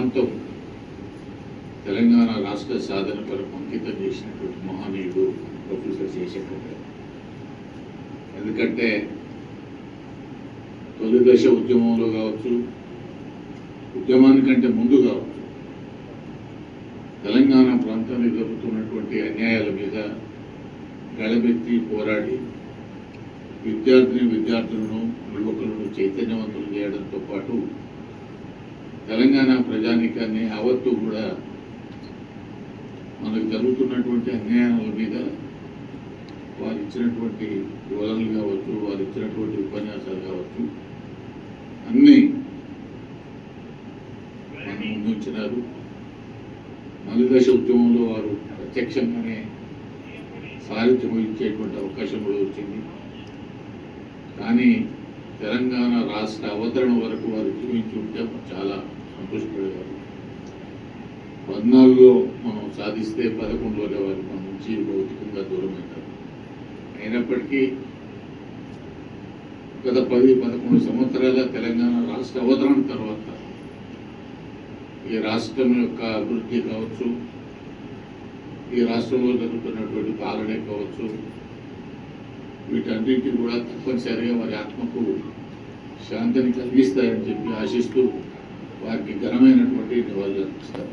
జీవితాంతం తెలంగాణ రాష్ట్ర సాధన కొరకు అంకితం చేసినటువంటి మహనీయుడు ప్రొఫెసర్ జయశంకర్ గారు. ఎందుకంటే తొలి దశ ఉద్యమంలో కావచ్చు, ఉద్యమానికంటే ముందు కావచ్చు, తెలంగాణ ప్రాంతానికి జరుగుతున్నటువంటి అన్యాయాల మీద గళమెత్తి పోరాడి విద్యార్థులను యువకులను చైతన్యవంతులు చేయడంతో పాటు తెలంగాణ ప్రజానీకాన్ని యావత్తు కూడా మనకు జరుగుతున్నటువంటి అన్యాయాల మీద వారు ఇచ్చినటువంటి వివరణలు కావచ్చు, వారు ఇచ్చినటువంటి ఉపన్యాసాలు కావచ్చు, అన్నీ మన ముందుంచినారు. మలిదశ ఉద్యమంలో వారు ప్రత్యక్షంగానే సాహిత్యం ఇచ్చేటువంటి అవకాశం కూడా వచ్చింది. కానీ తెలంగాణ రాష్ట్ర అవతరణ వరకు వారు జీవించి ఉంటే చాలా సంతోషపడేవారు. 14లో మనం సాధిస్తే 11లోనే వారు మన నుంచి భౌతికంగా దూరమవుతారు. అయినప్పటికీ గత 10-11 సంవత్సరాల తెలంగాణ రాష్ట్ర అవతరణ తర్వాత ఈ రాష్ట్రం యొక్క అభివృద్ధి కావచ్చు, ఈ రాష్ట్రంలో జరుగుతున్నటువంటి పాలనే కావచ్చు, వీటన్నింటినీ కూడా తప్పనిసరిగా వారి ఆత్మకు శాంతిని కలిగిస్తాయని చెప్పి ఆశిస్తూ వారికి ఘనమైనటువంటి నివాళులు అర్పిస్తారు.